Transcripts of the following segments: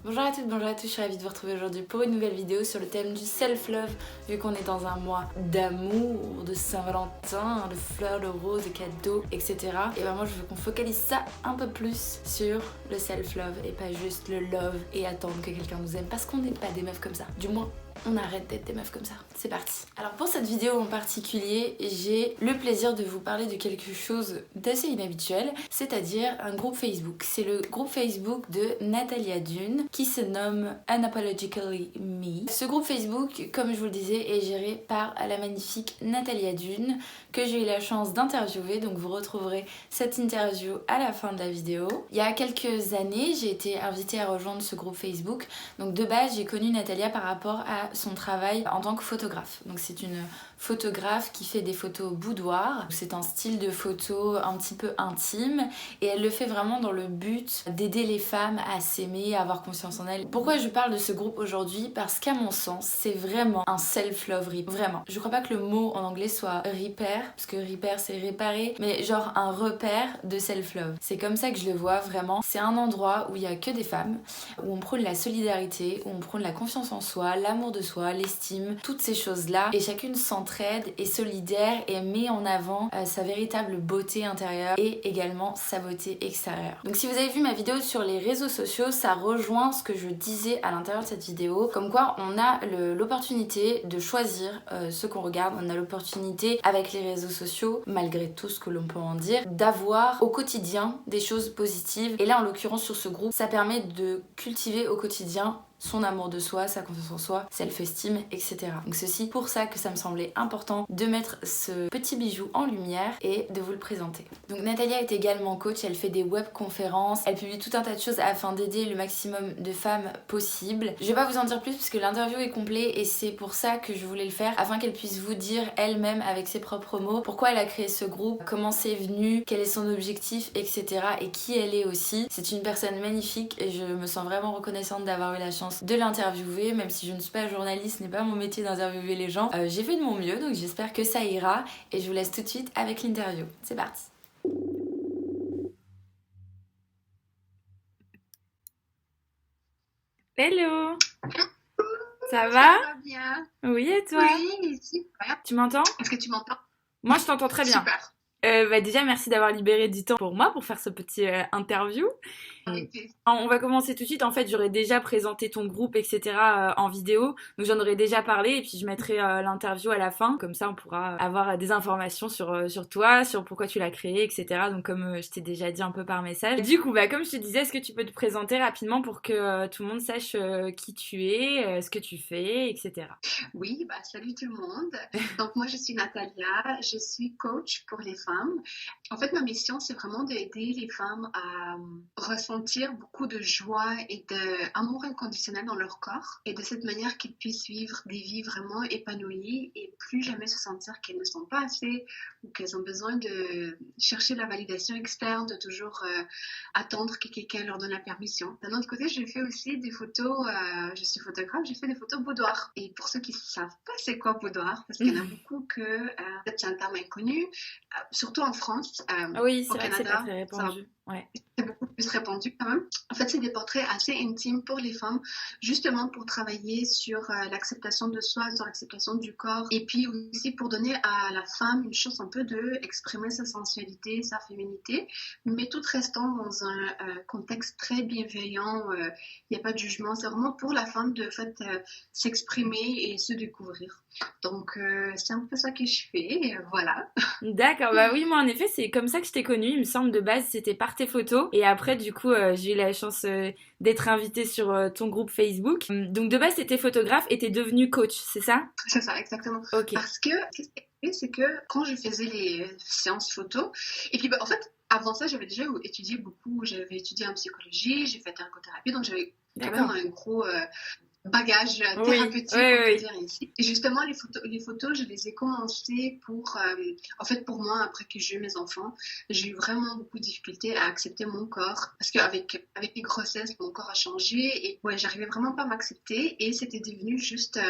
Bonjour à toutes, bonjour à tous, je suis ravie de vous retrouver aujourd'hui pour une nouvelle vidéo sur le thème du self-love, vu qu'on est dans un mois d'amour, de Saint-Valentin, de fleurs, de roses, de cadeaux, etc. Et ben moi je veux qu'on focalise ça un peu plus sur le self-love et pas juste le love et attendre que quelqu'un nous aime, parce qu'on n'est pas des meufs comme ça. Du moins, on arrête d'être des meufs comme ça. C'est parti. Alors pour cette vidéo en particulier, j'ai le plaisir de vous parler de quelque chose d'assez inhabituel, c'est-à-dire un groupe Facebook. C'est le groupe Facebook de Natalia Dune qui se nomme Unapologetically Me. Ce groupe Facebook, comme je vous le disais, est géré par la magnifique Natalia Dune que j'ai eu la chance d'interviewer, donc vous retrouverez cette interview à la fin de la vidéo. Il y a quelques années, j'ai été invitée à rejoindre ce groupe Facebook. Donc de base, j'ai connu Natalia par rapport à son travail en tant que photographe. Donc c'est une photographe qui fait des photos boudoir. C'est un style de photo un petit peu intime et elle le fait vraiment dans le but d'aider les femmes à s'aimer, à avoir confiance en elles. Pourquoi je parle de ce groupe aujourd'hui? Parce qu'à mon sens, c'est vraiment un self-love repair. Vraiment. Je crois pas que le mot en anglais soit repair, parce que repair c'est réparer, mais genre un repère de self-love. C'est comme ça que je le vois vraiment. C'est un endroit où il y a que des femmes, où on prône la solidarité, où on prône la confiance en soi, l'amour de soi, l'estime, toutes ces choses-là. Et chacune s'entraide, est solidaire et met en avant sa véritable beauté intérieure et également sa beauté extérieure. Donc si vous avez vu ma vidéo sur les réseaux sociaux, ça rejoint ce que je disais à l'intérieur de cette vidéo, comme quoi on a l'opportunité de choisir ce qu'on regarde, on a l'opportunité avec les réseaux sociaux, malgré tout ce que l'on peut en dire, d'avoir au quotidien des choses positives. Et là en l'occurrence sur ce groupe, ça permet de cultiver au quotidien son amour de soi, sa confiance en soi, self-esteem, etc. Donc ceci pour ça que ça me semblait important de mettre ce petit bijou en lumière et de vous le présenter. Donc Natalia est également coach, elle fait des webconférences, elle publie tout un tas de choses afin d'aider le maximum de femmes possible. Je vais pas vous en dire plus parce que l'interview est complète et c'est pour ça que je voulais le faire, afin qu'elle puisse vous dire elle-même avec ses propres mots pourquoi elle a créé ce groupe, comment c'est venu, quel est son objectif, etc. et qui elle est aussi. C'est une personne magnifique et je me sens vraiment reconnaissante d'avoir eu la chance de l'interviewer, même si je ne suis pas journaliste, ce n'est pas mon métier d'interviewer les gens. J'ai fait de mon mieux, donc j'espère que ça ira et je vous laisse tout de suite avec l'interview. C'est parti. Hello, ça va? Ça va bien? Oui, et toi? Oui, super. Tu m'entends? Est-ce que tu m'entends? Moi, je t'entends très bien. Super. Déjà, merci d'avoir libéré du temps pour moi pour faire ce petit interview. Avec plaisir. On va commencer tout de suite. En fait, j'aurais déjà présenté ton groupe, etc. En vidéo. Donc j'en aurais déjà parlé et puis je mettrai l'interview à la fin. Comme ça, on pourra avoir des informations sur toi, sur pourquoi tu l'as créé, etc. Donc comme je t'ai déjà dit un peu par message. Du coup, comme je te disais, est-ce que tu peux te présenter rapidement pour que tout le monde sache qui tu es, ce que tu fais, etc. Oui, salut tout le monde. Donc, moi, je suis Natalia. Je suis coach pour les femmes. En fait, ma mission, c'est vraiment d'aider les femmes à ressentir beaucoup de joie et d'amour inconditionnel dans leur corps. Et de cette manière, qu'ils puissent vivre des vies vraiment épanouies et plus jamais se sentir qu'elles ne sont pas assez ou qu'elles ont besoin de chercher la validation externe, de toujours attendre que quelqu'un leur donne la permission. D'un autre côté, je fais aussi des photos, je suis photographe, j'ai fait des photos boudoir. Et pour ceux qui ne savent pas c'est quoi boudoir, parce qu'il y en a beaucoup peut-être c'est un terme inconnu, surtout en France, Oui, au c'est vrai que c'est pas Canada, très ça répandu. Ouais. c'est beaucoup plus répandu quand même. En fait, c'est des portraits assez intimes pour les femmes, justement pour travailler sur l'acceptation de soi, sur l'acceptation du corps, et puis aussi pour donner à la femme une chance un peu de exprimer sa sensualité, sa féminité, mais tout restant dans un contexte très bienveillant. Il n'y a pas de jugement. C'est vraiment pour la femme de s'exprimer et se découvrir. Donc, c'est un peu ça que je fais. Et voilà. D'accord, bah oui, moi en effet, c'est comme ça que je t'ai connue. Il me semble de base, c'était par tes photos. Et après, du coup, j'ai eu la chance d'être invitée sur ton groupe Facebook. Donc de base, t'étais photographe et t'es devenue coach, c'est ça? C'est ça, exactement. Ok. Parce que, qu'est-ce qui est arrivé, c'est que quand je faisais les séances photo, et puis en fait, avant ça, j'avais déjà étudié beaucoup, j'avais étudié en psychologie, j'ai fait ergothérapie, donc j'avais quand même D'accord. un gros bagage Oui, oui, thérapeutique, on peut oui. dire ici. Et justement, les photos, je les ai commencées en fait, pour moi, après que j'ai eu mes enfants, j'ai eu vraiment beaucoup de difficultés à accepter mon corps. Parce avec les grossesses, mon corps a changé et ouais, j'arrivais vraiment pas à m'accepter et c'était devenu juste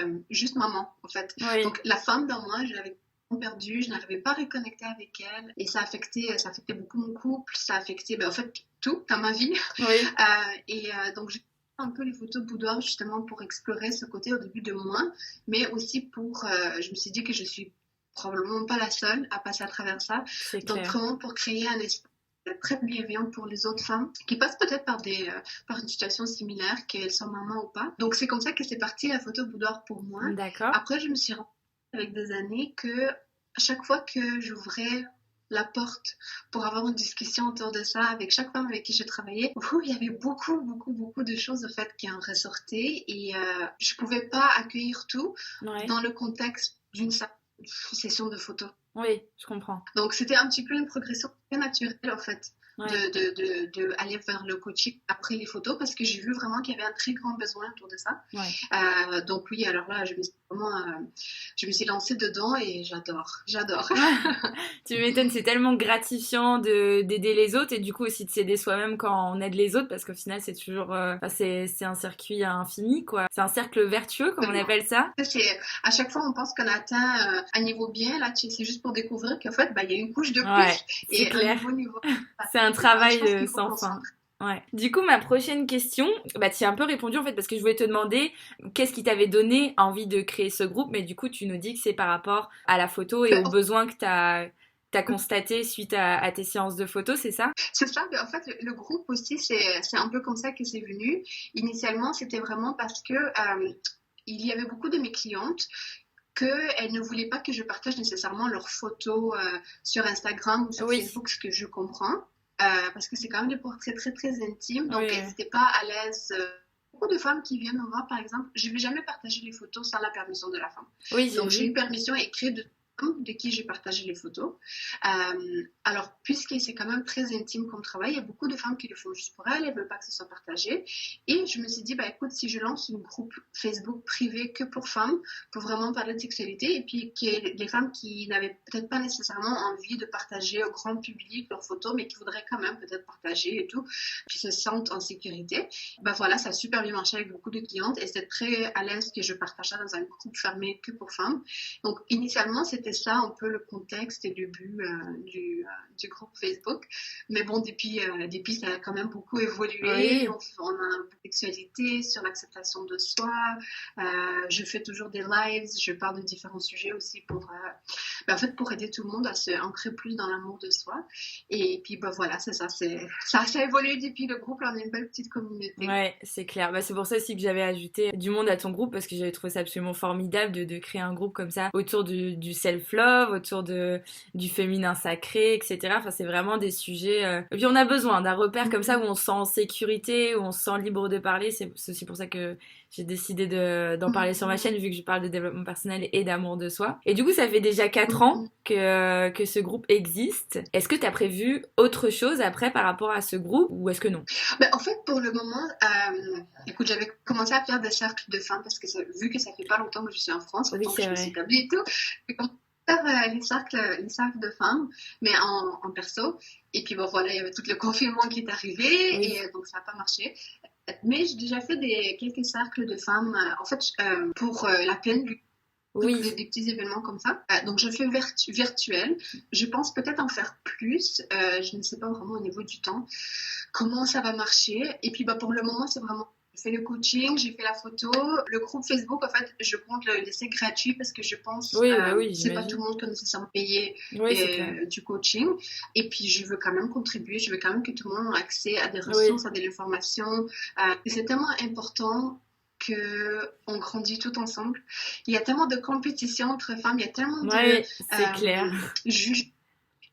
maman, en fait. Oui. Donc, la femme dans moi, je l'avais perdue, je n'arrivais pas à reconnecter avec elle et ça affectait beaucoup mon couple, ça affectait, en fait, tout dans ma vie. Oui. Donc, un peu les photos boudoir justement pour explorer ce côté au début de moi, mais aussi pour, je me suis dit que je suis probablement pas la seule à passer à travers ça. C'est Donc clair. vraiment pour créer un espace très bienveillant pour les autres femmes qui passent peut-être par une situation similaire, qu'elles soient mamans ou pas. Donc c'est comme ça que c'est parti la photo boudoir pour moi. D'accord. Après, je me suis rendue avec des années que à chaque fois que j'ouvrais la porte pour avoir une discussion autour de ça avec chaque femme avec qui je travaillais, il y avait beaucoup de choses en fait qui en ressortaient et je pouvais pas accueillir tout Ouais. dans le contexte d'une session de photos. Oui, je comprends. Donc c'était un petit peu une progression très naturelle en fait. Ouais. De aller vers le coaching après les photos parce que j'ai vu vraiment qu'il y avait un très grand besoin autour de ça. Ouais. Donc oui, alors là, je me suis lancée dedans et j'adore. Tu m'étonnes, c'est tellement gratifiant d'aider les autres et du coup aussi de s'aider soi-même quand on aide les autres parce qu'au final c'est toujours, c'est un circuit infini quoi. C'est un cercle vertueux comme on appelle ça. À chaque fois on pense qu'on a atteint un niveau bien, là c'est juste pour découvrir qu'en fait il y a une couche de plus Ouais, c'est et clair. un niveau. C'est un travail Je pense qu'il faut sans fin. Ouais. Du coup, ma prochaine question, tu as un peu répondu en fait parce que je voulais te demander qu'est-ce qui t'avait donné envie de créer ce groupe, mais du coup, tu nous dis que c'est par rapport à la photo et aux besoins que t'as constaté suite à tes séances de photo, c'est ça? C'est ça, mais en fait, le groupe aussi, c'est un peu comme ça que c'est venu. Initialement, c'était vraiment parce que il y avait beaucoup de mes clientes qu'elles ne voulaient pas que je partage nécessairement leurs photos sur Instagram ou sur Facebook, ce que je comprends. Parce que c'est quand même des portraits très très intimes, donc elles n'étaient pas à l'aise. Beaucoup de femmes qui viennent me voir, par exemple, je ne vais jamais partager les photos sans la permission de la femme. Oui, donc j'ai eu permission écrite de qui j'ai partagé les photos. Alors, puisque c'est quand même très intime comme travail, il y a beaucoup de femmes qui le font juste pour elles, elles ne veulent pas que ce soit partagé. Et je me suis dit, écoute, si je lance un groupe Facebook privé que pour femmes, pour vraiment parler de sexualité, et puis qu'il y ait des femmes qui n'avaient peut-être pas nécessairement envie de partager au grand public leurs photos, mais qui voudraient quand même peut-être partager et tout, qui se sentent en sécurité, voilà, ça a super bien marché avec beaucoup de clientes, et c'est très à l'aise que je partage ça dans un groupe fermé que pour femmes. Donc, initialement, c'était ça un peu le contexte et le but du groupe Facebook. Mais bon, depuis ça a quand même beaucoup évolué. Oui. On a un peu de sexualité, sur l'acceptation de soi. Je fais toujours des lives, je parle de différents sujets aussi pour aider tout le monde à se ancrer plus dans l'amour de soi. Et puis voilà, c'est ça. Ça a évolué depuis le groupe. Là, on est une belle petite communauté. Ouais, c'est clair. C'est pour ça aussi que j'avais ajouté du monde à ton groupe parce que j'avais trouvé ça absolument formidable de créer un groupe comme ça autour du self-love, autour du féminin sacré, etc. Enfin, c'est vraiment des sujets... Et puis on a besoin d'un repère comme ça où on se sent en sécurité, où on se sent libre de parler. C'est aussi pour ça que j'ai décidé d'en parler sur ma chaîne vu que je parle de développement personnel et d'amour de soi. Et du coup, ça fait déjà 4 ans que ce groupe existe. Est-ce que tu as prévu autre chose après par rapport à ce groupe ou est-ce que non? En fait, pour le moment, écoute, j'avais commencé à faire des cercles de femmes parce que vu que ça fait pas longtemps que je suis en France, oui, que je me suis établie et tout, j'ai commencé à faire les cercles de femmes, mais en perso. Et puis voilà, il y avait tout le confinement qui est arrivé et donc ça n'a pas marché. Mais j'ai déjà fait quelques cercles de femmes, en fait, pour la peine du des petits événements comme ça. Donc je fais virtuel. Je pense peut-être en faire plus. Je ne sais pas vraiment au niveau du temps comment ça va marcher. Et puis pour le moment, c'est vraiment... J'ai fait le coaching, j'ai fait la photo. Le groupe Facebook, en fait, je compte le laisser gratuit parce que je pense que c'est pas tout le monde qui peut nécessairement payer du coaching. Et puis, je veux quand même contribuer. Je veux quand même que tout le monde ait accès à des ressources, à de l'information. Et c'est tellement important qu'on grandit tout ensemble. Il y a tellement de compétition entre femmes, il y a tellement de juges.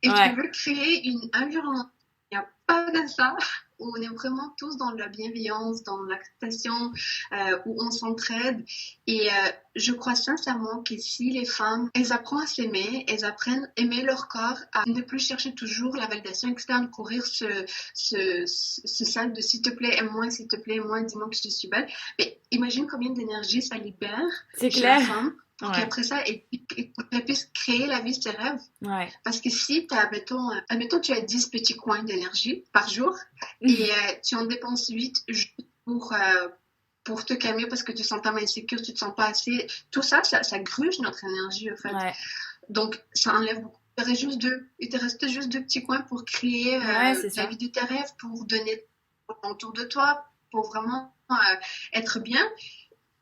Et tu veux créer un environnement. Il n'y a pas de ça, où on est vraiment tous dans la bienveillance, dans l'acceptation, où on s'entraide. Et je crois sincèrement que si les femmes, elles apprennent à s'aimer, elles apprennent à aimer leur corps, à ne plus chercher toujours la validation externe, courir ce sac de s'il te plaît, aime-moi, s'il te plaît, aime-moi, dis-moi que je suis belle. Mais imagine combien d'énergie ça libère chez la femme. Pour qu'après ça, elle puisse créer la vie de ses rêves. Parce que si admettons, tu as 10 petits coins d'énergie par jour et tu en dépenses 8 pour te calmer parce que tu te sens pas insécure, tu te sens pas assez. Tout ça gruge notre énergie, en fait. Donc, ça enlève beaucoup. Il te reste juste 2 petits coins pour créer la vie de tes rêves, pour donner autour de toi, pour vraiment être bien.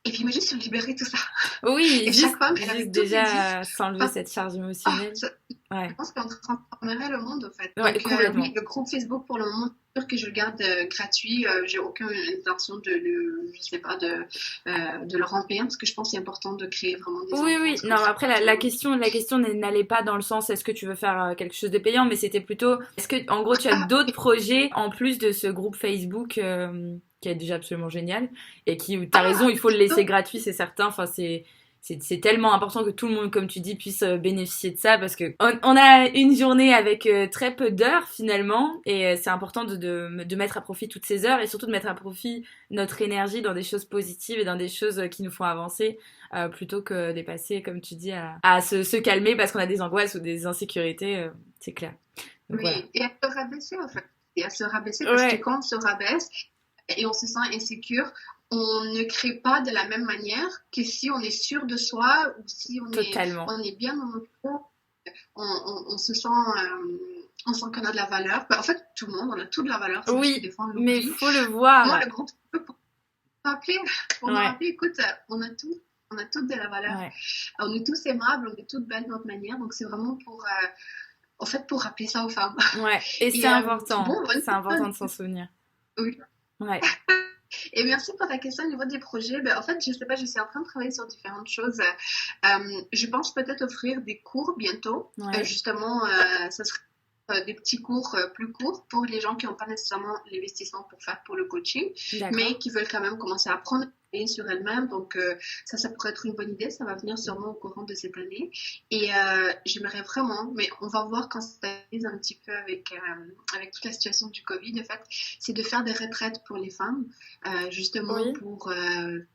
Et puis, moi, juste se libérer tout ça. Oui, Et chaque femme, elle avait juste toutes les déjà disques. s'enlever cette charge émotionnelle. Je Ouais, pense qu'on transformerait le monde, en fait. ouais, Donc, complètement. oui, le groupe Facebook, pour le moment, c'est sûr que je le garde gratuit. J'ai aucune intention je sais pas, de le remplir, parce que je pense que c'est important de créer vraiment des Oui, oui. ambiances Non, comme ça après, pour tout le monde. la question n'allait pas dans le sens est-ce que tu veux faire quelque chose de payant, mais c'était plutôt est-ce que, en gros, tu as Ah, d'autres projets en plus de ce groupe Facebook qui est déjà absolument génial et qui, t'as raison, il faut le laisser donc, gratuit, c'est certain. Enfin, c'est tellement important que tout le monde, comme tu dis, puisse bénéficier de ça parce que on a une journée avec très peu d'heures finalement et c'est important de mettre à profit toutes ces heures et surtout de mettre à profit notre énergie dans des choses positives et dans des choses qui nous font avancer plutôt que de passer, comme tu dis, à se calmer parce qu'on a des angoisses ou des insécurités, c'est clair. Donc voilà. oui, et à se rabaisser, en fait. Et à se rabaisser, parce que Ouais, quand on se rabaisse et on se sent insécure, on ne crée pas de la même manière que si on est sûr de soi ou si totalement. on est bien dans notre peau, on se sent, on sent qu'on a de la valeur. Ben, en fait, tout le monde, on a toute de la valeur, c'est juste que Oui, des fois on mais l'oublie. faut le Moi, voir. le groupe, pour rappeler, pour nous Ouais, rappeler, écoute, on a toutes de la valeur. ouais, On est tous aimables, on est toutes belles de notre manière, donc c'est vraiment pour, en fait, pour rappeler ça aux femmes. ouais. Et c'est Et important. bon, bonne C'est important question. de s'en souvenir. Oui. Ouais, Et merci pour ta question au niveau des projets. Ben, en fait, je sais pas, je suis en train de travailler sur différentes choses. Je pense peut-être offrir des cours bientôt. ouais, Justement, ça serait des petits cours plus courts pour les gens qui n'ont pas nécessairement l'investissement pour faire pour le coaching, d'accord. mais qui veulent quand même commencer à apprendre sur elles-mêmes. Donc, ça pourrait être une bonne idée. Ça va venir sûrement au courant de cette année. Et j'aimerais vraiment, mais on va voir quand ça stabilise un petit peu avec toute la situation du Covid, en fait, c'est de faire des retraites pour les femmes, justement Oui, pour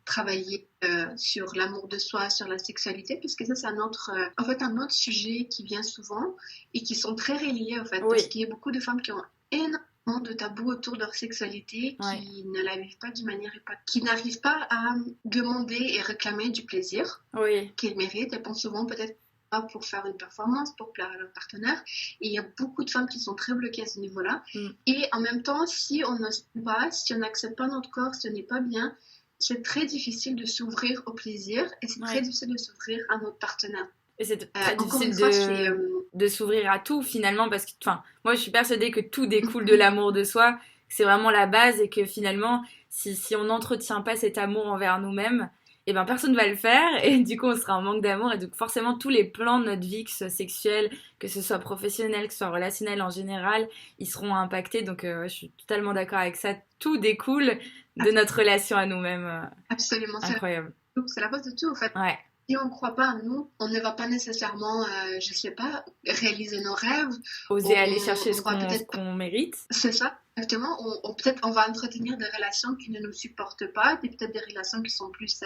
travailler sur l'amour de soi, sur la sexualité, puisque ça, c'est en fait, un autre sujet qui vient souvent et qui sont très reliés, en fait, parce oui, qu'il y a beaucoup de femmes qui ont énormément de tabous autour de leur sexualité, ouais, qui ne la vivent pas d'une manière qui n'arrivent pas à demander et réclamer du plaisir oui, qu'ils méritent. Elles pensent souvent peut-être pas pour faire une performance, pour plaire à leur partenaire. Et il y a beaucoup de femmes qui sont très bloquées à ce niveau-là. mm, Et en même temps, si on n'ose pas, si on n'accepte pas notre corps, ce n'est pas bien, c'est très difficile de s'ouvrir au plaisir et c'est très ouais. difficile de s'ouvrir à notre partenaire. Et c'est très Encore une difficile fois, c'est de s'ouvrir à tout finalement parce que, enfin, moi je suis persuadée que tout découle de l'amour de soi, que c'est vraiment la base et que finalement, si on n'entretient pas cet amour envers nous-mêmes, et ben personne va le faire et du coup on sera en manque d'amour et donc forcément tous les plans de notre vie, que ce soit sexuel, que ce soit professionnel, que ce soit relationnel en général, ils seront impactés. Donc ouais, je suis totalement d'accord avec ça. Tout découle de notre relation à nous-mêmes. absolument, Incroyable. c'est la base de tout en fait. Ouais. Si on ne croit pas en nous, on ne va pas nécessairement, je sais pas, réaliser nos rêves. Oser aller chercher On va ce peut-être, qu'on mérite. c'est ça, exactement. Peut-être on va entretenir des relations qui ne nous supportent pas, peut-être des relations qui sont plus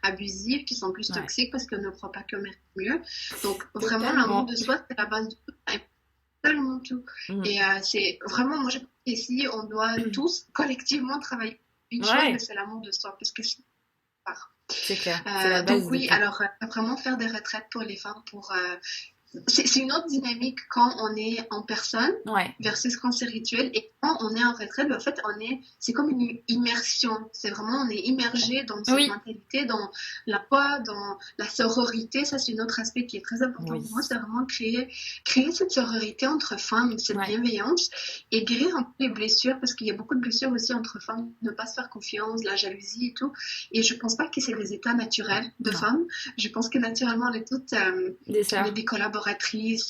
abusives, qui sont plus Ouais. toxiques parce qu'on ne croit pas qu'on mérite mieux. Donc vraiment, l'amour Totalement. de soi, c'est la base de tout, absolument tout. Mm. Et c'est vraiment, moi je pense qu'ici, on doit tous collectivement travailler pour une chose, mais Ouais, c'est l'amour de soi, parce que c'est c'est clair. C'est la donc base de oui, tout. alors vraiment faire des retraites pour les femmes, c'est une autre dynamique quand on est en personne Ouais. versus quand c'est rituel et quand on est en retraite, ben, en fait c'est comme une immersion. C'est vraiment on est immergé dans cette Oui. mentalité, dans la foi, dans la sororité. Ça c'est un autre aspect qui est très important Oui. pour moi. C'est vraiment créer cette sororité entre femmes, cette Ouais. bienveillance et guérir un peu les blessures parce qu'il y a beaucoup de blessures aussi entre femmes, ne pas se faire confiance, la jalousie et tout. Et je pense pas que c'est des états naturels de Non. femmes. Je pense que naturellement on est toutes Des on est sœurs. des collaboratrices.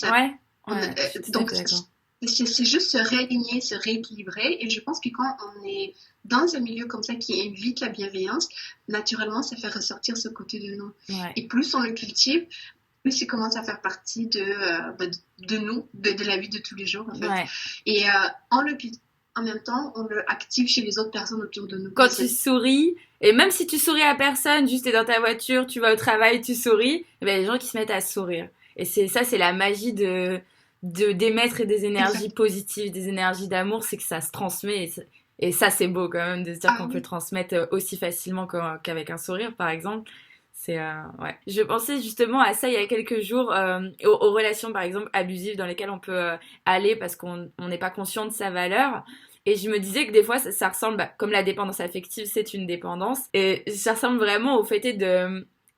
Ouais. Ouais. Je suis tout à Donc, fait d'accord. c'est juste se réaligner, se rééquilibrer. Et je pense que quand on est dans un milieu comme ça qui invite la bienveillance, naturellement, ça fait ressortir ce côté de nous. Ouais. Et plus on le cultive, plus il commence à faire partie de nous, de la vie de tous les jours, en fait. Ouais. Et en le cultivant, en même temps, on le active chez les autres personnes autour de nous. Quand tu souris, et même si tu souris à personne, juste t'es dans ta voiture, tu vas au travail, tu souris, il y a des gens qui se mettent à sourire. Et c'est la magie d'émettre des énergies Exact. positives, des énergies d'amour, c'est que ça se transmet. Et ça, c'est beau quand même de se dire Ah qu'on peut oui. transmettre aussi facilement qu'avec un sourire, par exemple. C'est ouais. Je pensais justement à ça il y a quelques jours, aux relations par exemple abusives dans lesquelles on peut aller parce qu'on n'est pas conscient de sa valeur. Et je me disais que des fois, ça ressemble, comme la dépendance affective, c'est une dépendance. Et ça ressemble vraiment au fait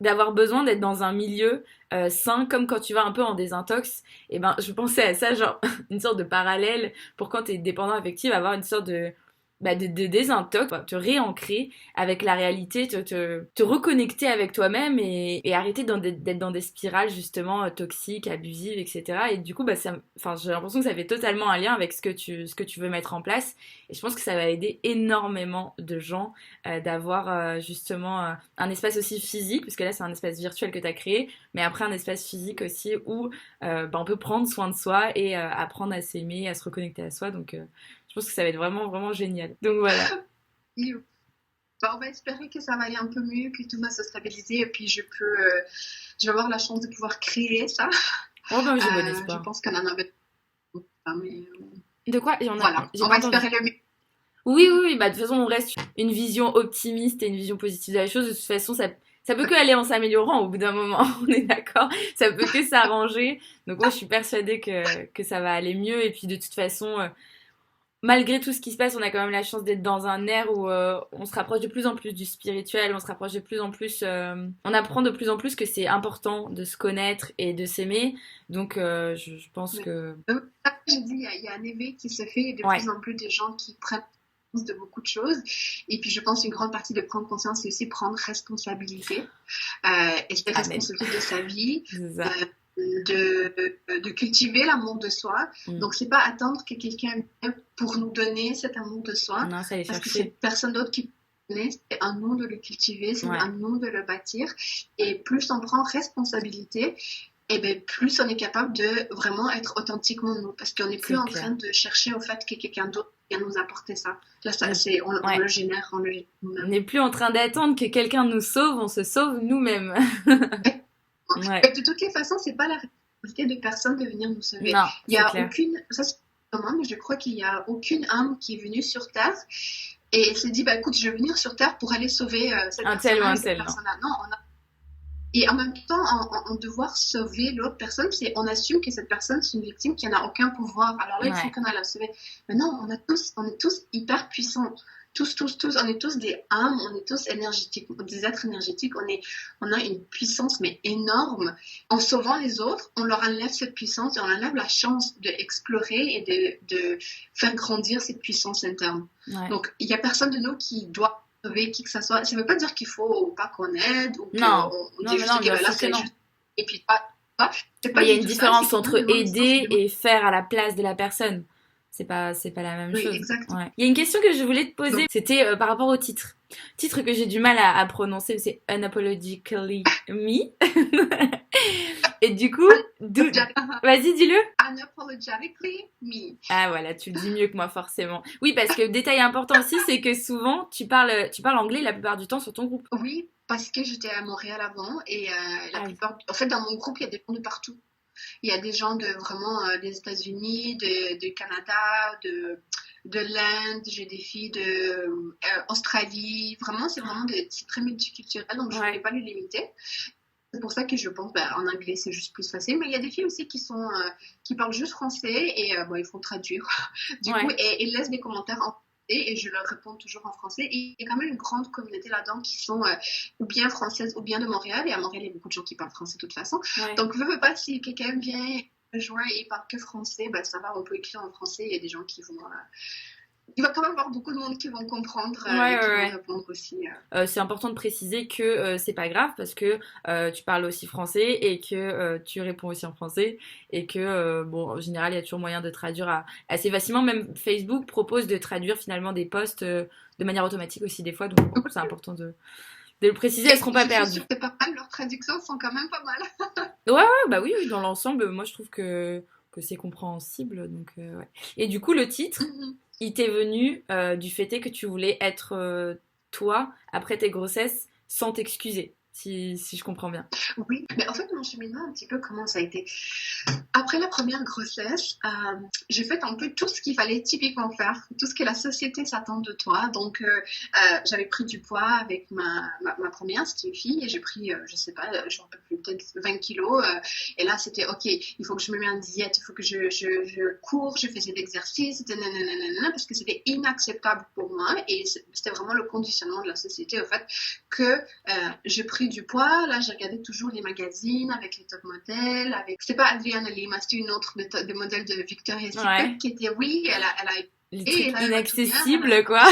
d'avoir besoin d'être dans un milieu sain, comme quand tu vas un peu en désintox. Et ben, je pensais à ça, genre, une sorte de parallèle pour quand t'es dépendant affectif, avoir une sorte de désintox, te réancrer avec la réalité, te reconnecter avec toi-même et arrêter d'être dans des spirales justement toxiques, abusives, etc. Et du coup, j'ai l'impression que ça fait totalement un lien avec ce que tu veux mettre en place. Et je pense que ça va aider énormément de gens d'avoir justement un espace aussi physique, parce que là c'est un espace virtuel que tu as créé, mais après un espace physique aussi où on peut prendre soin de soi et apprendre à s'aimer, à se reconnecter à soi. Donc je pense que ça va être vraiment, vraiment génial. Donc voilà. On va espérer que ça va aller un peu mieux, que tout va se stabiliser et puis je vais avoir la chance de pouvoir créer ça. Oh ben j'ai bon Je espoir. pense qu'on en avait mais De quoi? voilà, on va espérer le mieux. Oui, oui, oui, bah de toute façon on reste une vision optimiste et une vision positive de la chose. De toute façon ça peut que aller en s'améliorant au bout d'un moment, on est d'accord. Ça peut que s'arranger. Donc moi je suis persuadée que ça va aller mieux. Et puis de toute façon, malgré tout ce qui se passe, on a quand même la chance d'être dans un air où on se rapproche de plus en plus du spirituel, on se rapproche de plus en plus, on apprend de plus en plus que c'est important de se connaître et de s'aimer. Donc je pense que... J'ai dit, il y a un éveil qui se fait et de plus en plus de gens qui prennent conscience de beaucoup de choses. Et puis je pense qu'une grande partie de prendre conscience, c'est aussi prendre responsabilité. Et c'est responsabilité de sa vie. De cultiver l'amour de soi. Donc, c'est pas attendre que quelqu'un vienne pour nous donner cet amour de soi. Non, ça parce que c'est personne d'autre qui peut donner. C'est à nous de le cultiver, c'est à nous de le bâtir. Et plus on prend responsabilité, et bien plus on est capable de vraiment être authentiquement nous. Parce qu'on n'est plus en train de chercher au fait que quelqu'un d'autre vient nous apporter ça. Là, on le génère. On n'est plus en train d'attendre que quelqu'un nous sauve, on se sauve nous-mêmes. De toutes les façons, c'est pas la responsabilité de personne de venir nous sauver. Non, il y a aucune, ça c'est mais je crois qu'il y a aucune âme qui est venue sur Terre et s'est dit écoute, je vais venir sur Terre pour aller sauver cette personne-là. Non, et en même temps, en devoir sauver l'autre personne, on assume que cette personne c'est une victime qui n'a aucun pouvoir. Alors là, il faut qu'on aille la sauver. Mais non, on est tous hyper puissants. Tous, on est tous des âmes, on est tous énergétiques, des êtres énergétiques, on a une puissance mais énorme. En sauvant les autres, on leur enlève cette puissance et on enlève la chance d'explorer et de faire grandir cette puissance interne. Donc, il n'y a personne de nous qui doit sauver qui que ce soit. Ça ne veut pas dire qu'il faut pas qu'on aide ou qu'on dit juste là c'est juste... Et puis il y a une différence entre aider et faire à la place de la personne. C'est pas la même chose. Exactement. Il y a une question que je voulais te poser, c'était par rapport au titre. Titre que j'ai du mal à prononcer, c'est Unapologetically Me. Et du coup, vas-y, dis-le. Unapologetically Me. Ah voilà, tu le dis mieux que moi forcément. Oui, parce que détail important aussi, c'est que souvent tu parles anglais la plupart du temps sur ton groupe. Oui, parce que j'étais à Montréal avant et en fait dans mon groupe il y a des gens de partout. Il y a des gens vraiment des États-Unis, du Canada, de l'Inde, j'ai des filles d'Australie. Vraiment, c'est très multiculturel, donc je ne voulais pas les limiter. C'est pour ça que je pense en anglais, c'est juste plus facile. Mais il y a des filles aussi qui parlent juste français et il faut traduire. Du coup, et ils laissent des commentaires en et je leur réponds toujours en français. Et il y a quand même une grande communauté là-dedans qui sont ou bien françaises ou bien de Montréal. Et à Montréal, il y a beaucoup de gens qui parlent français de toute façon. Donc, veux pas, si quelqu'un vient rejoindre et il parle que français, ça va, on peut écrire en français. Il y a des gens qui vont... il va quand même y avoir beaucoup de monde qui vont comprendre et qui vont répondre aussi. C'est important de préciser que c'est pas grave parce que tu parles aussi français et que tu réponds aussi en français et que en général il y a toujours moyen de traduire assez facilement. Même Facebook propose de traduire finalement des posts de manière automatique aussi des fois, donc c'est important de le préciser, elles seront pas perdues. C'est pas mal, leurs traductions sont quand même pas mal. Oui, dans l'ensemble, moi je trouve que c'est compréhensible, donc Et du coup le titre. Il t'est venu du fait que tu voulais être toi après tes grossesses sans t'excuser. si je comprends bien. Oui, mais en fait, mon cheminement, un petit peu, comment ça a été? Après la première grossesse, j'ai fait un peu tout ce qu'il fallait typiquement faire, tout ce que la société s'attend de toi. Donc, j'avais pris du poids avec ma première, c'était une fille, et j'ai pris, je sais pas, j'en peux plus, peut-être 20 kilos. Et là, c'était, OK, il faut que je me mette en diète, il faut que je cours, je faisais de l'exercice, parce que c'était inacceptable pour moi. Et c'était vraiment le conditionnement de la société, au fait, que j'ai pris du poids. Là, j'ai regardé toujours les magazines avec les top modèles, avec... C'était pas Adriana Lima, c'était une autre des modèles de Victoria's Secret qui était, oui, elle a les et trucs là, inaccessibles, quoi.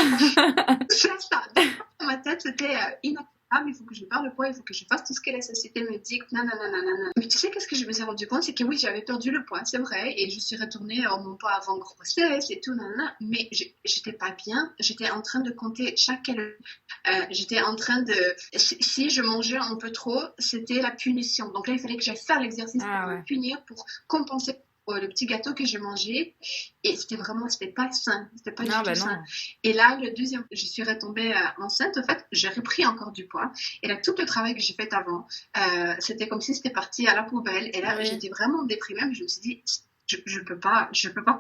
C'est ça. Dans ma tête, c'était inaccessible. Il faut que je perde le poids, il faut que je fasse tout ce que la société me dit. Nanana. Mais tu sais, qu'est-ce que je me suis rendu compte? C'est que oui, j'avais perdu le poids, c'est vrai, et je suis retournée à mon poids avant grossesse et tout, nanana, mais j'étais pas bien. J'étais en train de compter chaque calorie. J'étais en train de... Si je mangeais un peu trop, c'était la punition. Donc là, il fallait que j'aille faire l'exercice pour me punir, pour compenser le petit gâteau que j'ai mangé. Et c'était pas sain. C'était pas du tout sain. Et là, le deuxième, je suis retombée enceinte. En fait, j'ai repris encore du poids. Et là, tout le travail que j'ai fait avant, c'était comme si c'était parti à la poubelle. Et là, j'étais vraiment déprimée. Mais je me suis dit... Je peux pas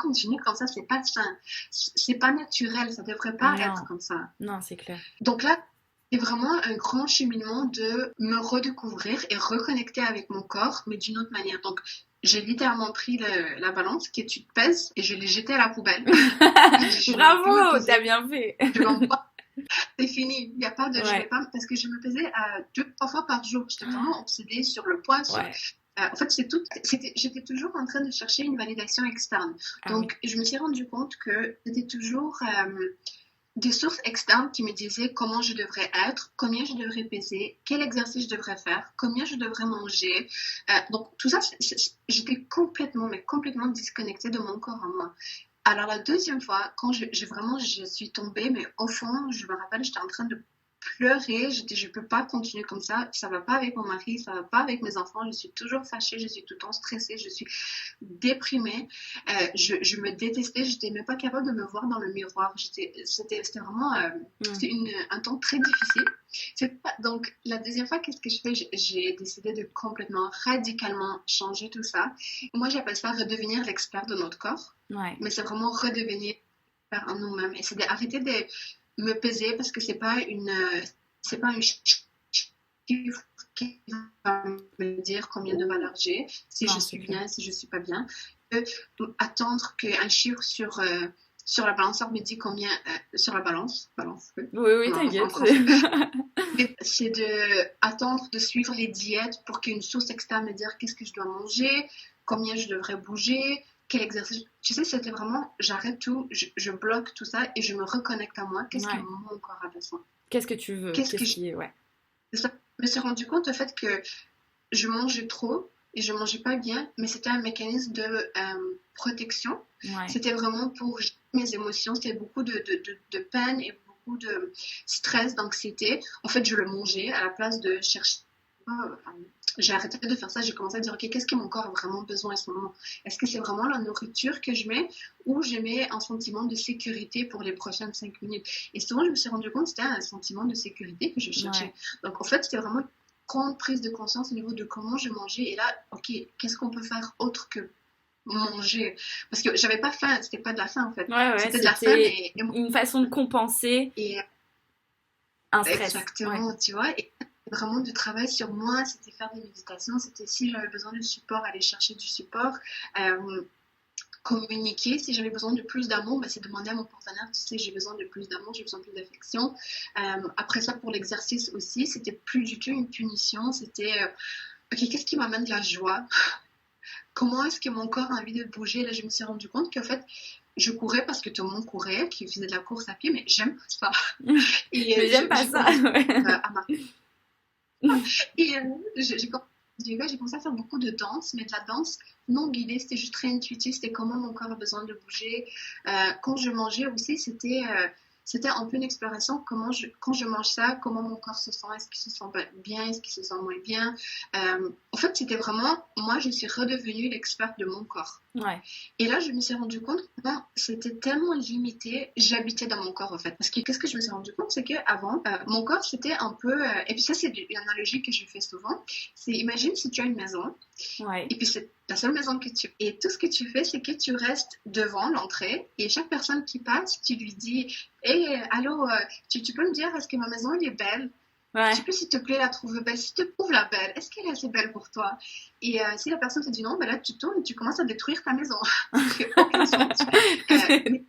continuer comme ça, c'est pas sain, c'est pas naturel, ça devrait pas être comme ça. Non, c'est clair. Donc là, c'est vraiment un grand cheminement de me redécouvrir et reconnecter avec mon corps, mais d'une autre manière. Donc, j'ai littéralement pris la balance que tu te pèses et je l'ai jetée à la poubelle. Bravo, t'as bien fait. C'est fini, il n'y a pas de... Je vais pas, parce que je me pesais 2-3 fois par jour. J'étais vraiment obsédée sur le poids, en fait, j'étais toujours en train de chercher une validation externe. Donc, je me suis rendu compte que c'était toujours des sources externes qui me disaient comment je devrais être, combien je devrais peser, quel exercice je devrais faire, combien je devrais manger. Donc, tout ça, j'étais complètement disconnectée de mon corps à moi. Alors, la deuxième fois, quand je suis tombée, mais au fond, je me rappelle, j'étais en train de pleurer, je peux pas continuer comme ça va pas avec mon mari, ça va pas avec mes enfants, je suis toujours fâchée, je suis tout le temps stressée, je suis déprimée, je me détestais, j'étais même pas capable de me voir dans le miroir, c'était vraiment un temps très difficile. Donc la deuxième fois, qu'est-ce que je fais? J'ai décidé de complètement, radicalement changer tout ça. Moi, j'appelle ça redevenir l'expert de notre corps, mais c'est vraiment redevenir l'expert en nous-mêmes, et c'est d'arrêter de me peser, parce que c'est pas un chiffre qui va me dire combien de valeur j'ai, si je suis bien, si je suis pas bien. Attendre qu'un chiffre sur la balançoire me dit combien, sur la balance, oui, t'inquiète. C'est de attendre de suivre les diètes pour qu'une source externe me dise qu'est-ce que je dois manger, combien je devrais bouger, quel exercice. Tu sais, c'était vraiment, j'arrête tout, je bloque tout ça et je me reconnecte à moi. Qu'est-ce que mon corps a besoin? Qu'est-ce que tu veux? Qu'est-ce qui est, Je me suis rendu compte au fait que je mangeais trop et je mangeais pas bien, mais c'était un mécanisme de protection. C'était vraiment pour gérer mes émotions. C'était beaucoup de peine et beaucoup de stress, d'anxiété. En fait, je le mangeais à la place de chercher. J'ai arrêté de faire ça, j'ai commencé à dire ok, qu'est-ce que mon corps a vraiment besoin à ce moment? Est-ce que c'est vraiment la nourriture que je mets, ou je mets un sentiment de sécurité pour les prochaines 5 minutes? Et souvent je me suis rendu compte que c'était un sentiment de sécurité que je cherchais. Donc en fait c'était vraiment une grande prise de conscience au niveau de comment je mangeais, et là ok, qu'est-ce qu'on peut faire autre que manger? Parce que j'avais pas faim, c'était pas de la faim en fait, c'était de la faim, mais une façon de compenser un stress. Exactement, tu vois. Et vraiment du travail sur moi, c'était faire des méditations, c'était si j'avais besoin de support, aller chercher du support, communiquer. Si j'avais besoin de plus d'amour, c'est demander à mon partenaire, tu sais, j'ai besoin de plus d'amour, j'ai besoin de plus d'affection. Après ça, pour l'exercice aussi, c'était plus du tout une punition, c'était ok, qu'est-ce qui m'amène de la joie? Comment est-ce que mon corps a envie de bouger? Là, je me suis rendu compte qu'en fait, je courais parce que tout le monde courait, qui faisait de la course à pied, mais j'aime pas ça. Mais j'aime pas ça. Et j'ai commencé à faire beaucoup de danse, mais de la danse non guidée, c'était juste très intuitif, c'était comment mon corps a besoin de bouger. Quand je mangeais aussi, c'était un peu une exploration, quand je mange ça, comment mon corps se sent, est-ce qu'il se sent bien, est-ce qu'il se sent moins bien. En fait, c'était vraiment, moi je suis redevenue l'experte de mon corps. Ouais. Et là, je me suis rendu compte que non, c'était tellement limité. J'habitais dans mon corps, en fait. Parce que qu'est-ce que je me suis rendu compte, c'est qu'avant, mon corps, c'était un peu... et puis ça, c'est une analogie que je fais souvent. C'est, imagine si tu as une maison, Ouais. et puis c'est la seule maison que tu... Et tout ce que tu fais, c'est que tu restes devant l'entrée, et chaque personne qui passe, tu lui dis, hé, allô, tu peux me dire, est-ce que ma maison, elle est belle? Ouais. Tu peux, s'il te plaît, la trouver belle. Si tu trouves la belle, est-ce qu'elle est assez belle pour toi? Et si la personne te dit non, ben là, tu tournes et tu commences à détruire ta maison. Ça fait aucun sens. Mais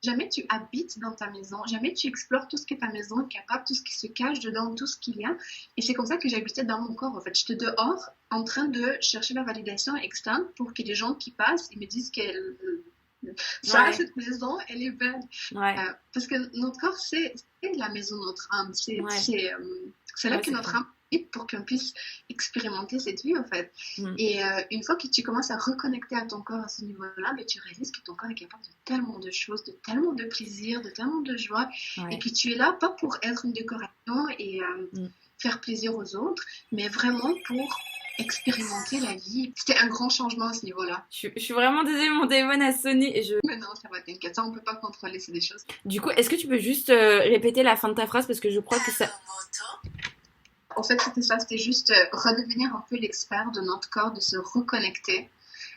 jamais tu habites dans ta maison, jamais tu explores tout ce que ta maison est capable, tout ce qui se cache dedans, tout ce qu'il y a. Et c'est comme ça que j'habitais dans mon corps, en fait. J'étais dehors en train de chercher la validation externe pour que les gens qui passent, ils me disent qu'elle... Ça, Ouais. cette maison, elle est belle. Ouais. Parce que notre corps, c'est la maison de notre âme. C'est Ouais. là Ouais, que c'est notre clair. âme est pour qu'on puisse expérimenter cette vie, en fait. Mm. Et une fois que tu commences à reconnecter à ton corps à ce niveau-là, ben, tu réalises que ton corps est capable de tellement de choses, de tellement de plaisir, de tellement de joie, et Ouais. que tu es là pas pour être une décoration et Mm. faire plaisir aux autres, mais vraiment pour expérimenter la vie. C'était un grand changement à ce niveau-là. Je suis vraiment désolée, mon téléphone a sonné et je... Mais non, ça va, t'inquiète, ça on peut pas contrôler, c'est des choses. Du coup, est-ce que tu peux juste répéter la fin de ta phrase parce que je crois que ça... En fait, c'était ça, c'était juste redevenir un peu l'expert de notre corps, de se reconnecter.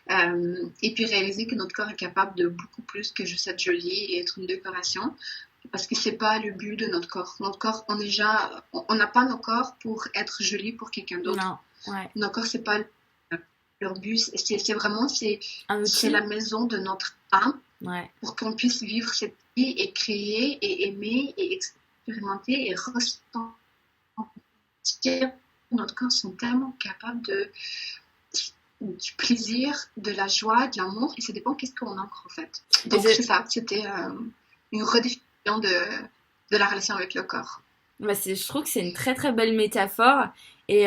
Et puis réaliser que notre corps est capable de beaucoup plus que juste être joli et être une décoration. Parce que c'est pas le but de notre corps. Notre corps, on n'a pas nos corps pour être joli pour quelqu'un d'autre. Non. Ouais. Nos corps, c'est pas leur but. C'est vraiment, Un outil. c'est la maison de notre âme Ouais. pour qu'on puisse vivre cette vie et créer et aimer et expérimenter et ressentir. Notre corps sont tellement capables du plaisir, de la joie, de l'amour, et ça dépend qu'est-ce qu'on ancre en fait. Donc c'est ça, c'était une redéfinition de la relation avec le corps. Bah je trouve que c'est une très très belle métaphore et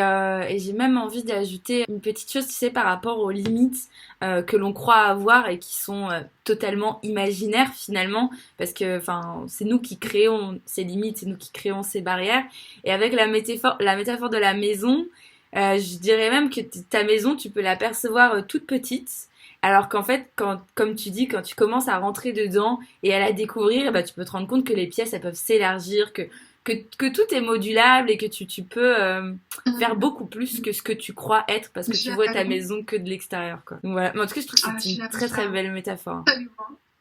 j'ai même envie d'ajouter une petite chose, tu sais, par rapport aux limites que l'on croit avoir et qui sont totalement imaginaires finalement, parce que enfin c'est nous qui créons ces limites, c'est nous qui créons ces barrières. Et avec la métaphore de la maison, je dirais même que ta maison, tu peux la percevoir toute petite. Alors qu'en fait, comme tu dis, quand tu commences à rentrer dedans et à la découvrir, bah, tu peux te rendre compte que les pièces, elles peuvent s'élargir, que tout est modulable et que tu peux faire beaucoup plus que ce que tu crois être parce que tu vois ta maison que de l'extérieur, quoi. Donc, voilà. Mais en tout cas, je trouve que c'est une très très belle métaphore. Absolument.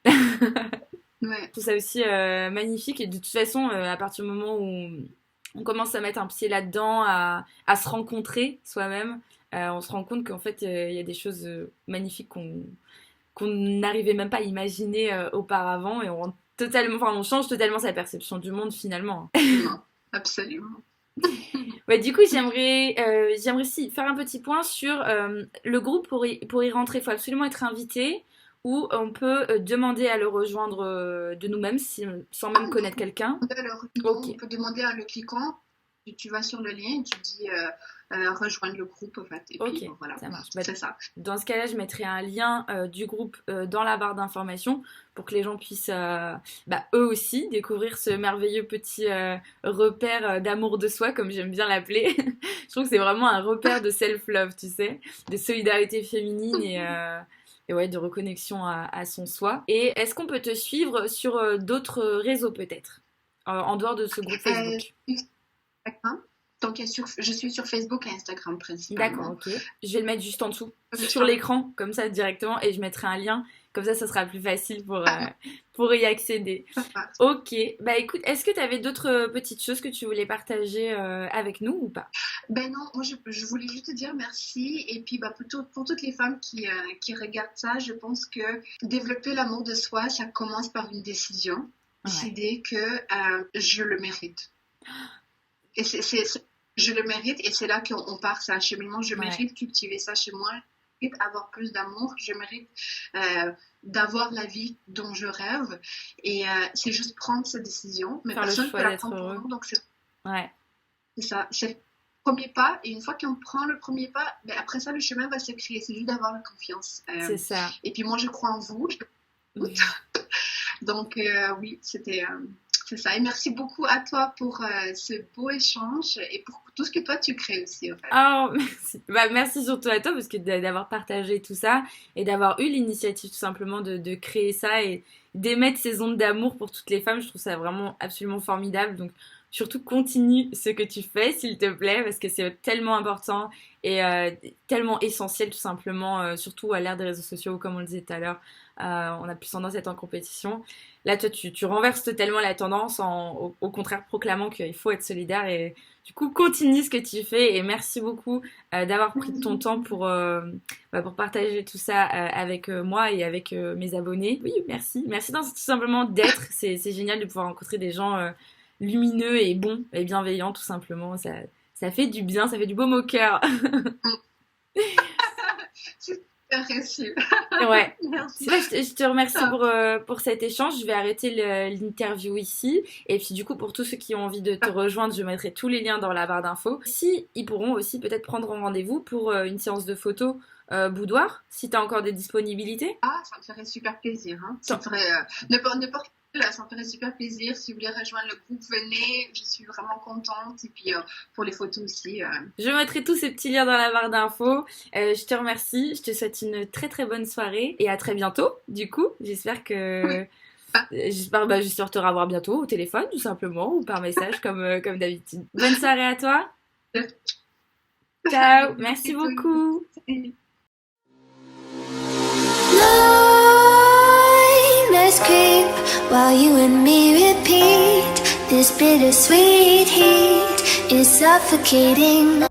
Ouais. Je trouve ça aussi magnifique et de toute façon, à partir du moment où on commence à mettre un pied là-dedans, à se rencontrer soi-même, on se rend compte qu'en fait, il y a des choses magnifiques qu'on n'arrivait même pas à imaginer auparavant et on change totalement sa perception du monde finalement. Non, absolument. Ouais, du coup, j'aimerais faire un petit point sur le groupe pour y rentrer. Il faut absolument être invité ou on peut demander à le rejoindre de nous-mêmes sans même connaître quelqu'un. On peut demander à le cliquant. Tu vas sur le lien et tu dis rejoindre le groupe en fait. Et puis bon, voilà, ça marche. C'est ça. Dans ce cas-là, je mettrai un lien du groupe dans la barre d'informations pour que les gens puissent eux aussi découvrir ce merveilleux petit repère d'amour de soi, comme j'aime bien l'appeler. Je trouve que c'est vraiment un repère de self-love, tu sais, de solidarité féminine et ouais, de reconnexion à son soi. Et est-ce qu'on peut te suivre sur d'autres réseaux peut-être en dehors de ce groupe Facebook? Donc, je suis sur Facebook et Instagram principalement. D'accord, ok. Je vais le mettre juste en dessous, sur l'écran, comme ça directement, et je mettrai un lien. Comme ça sera plus facile pour y accéder. Ok. Bah écoute, est-ce que tu avais d'autres petites choses que tu voulais partager avec nous ou pas? Ben non, moi je voulais juste te dire merci. Et puis pour toutes les femmes qui regardent ça, je pense que développer l'amour de soi, ça commence par une décision. Décider que je le mérite. Et je le mérite et c'est là qu'on part, c'est un cheminement. Je mérite cultiver ça chez moi, je mérite avoir plus d'amour, je mérite d'avoir la vie dont je rêve. Et c'est juste prendre cette décision. Mais personne ne peut la prendre pour nous, donc c'est ça. C'est le premier pas. Et une fois qu'on prend le premier pas, ben après ça, le chemin va se créer. C'est juste d'avoir la confiance. C'est ça. Et puis moi, je crois en vous. Donc oui, c'était C'est ça. Et merci beaucoup à toi pour ce beau échange et pour tout ce que toi tu crées aussi, en fait. Oh, merci. Bah, merci surtout à toi parce que d'avoir partagé tout ça et d'avoir eu l'initiative tout simplement de créer ça et d'émettre ces ondes d'amour pour toutes les femmes, je trouve ça vraiment absolument formidable. Donc surtout continue ce que tu fais, s'il te plaît, parce que c'est tellement important et tellement essentiel tout simplement, surtout à l'ère des réseaux sociaux, comme on le disait tout à l'heure. On a plus tendance à être en compétition. Là, toi, tu renverses totalement la tendance au contraire proclamant qu'il faut être solidaire et du coup, continue ce que tu fais et merci beaucoup d'avoir pris ton temps pour partager tout ça avec moi et avec mes abonnés. Oui, merci. Merci tout simplement d'être. C'est génial de pouvoir rencontrer des gens lumineux et bons et bienveillants tout simplement. Ça fait du bien, ça fait du baume au cœur. Super reçu. Ouais. Merci. C'est vrai, je te remercie pour cet échange. Je vais arrêter l'interview ici. Et puis du coup, pour tous ceux qui ont envie de te rejoindre, je mettrai tous les liens dans la barre d'infos. Si, ils pourront aussi peut-être prendre rendez-vous pour une séance de photos boudoir, si tu as encore des disponibilités. Ah, ça me ferait super plaisir. Hein. Ça me ferait n'importe là, ça me ferait super plaisir. Si vous voulez rejoindre le groupe, venez. Je suis vraiment contente. Et puis pour les photos aussi. Je mettrai tous ces petits liens dans la barre d'infos. Je te remercie. Je te souhaite une très très bonne soirée et à très bientôt. Du coup, j'espère que j'espère te revoir bientôt au téléphone tout simplement ou par message comme d'habitude. Bonne soirée à toi. Ciao. Merci beaucoup. Creep while you and me repeat. This bittersweet heat is suffocating.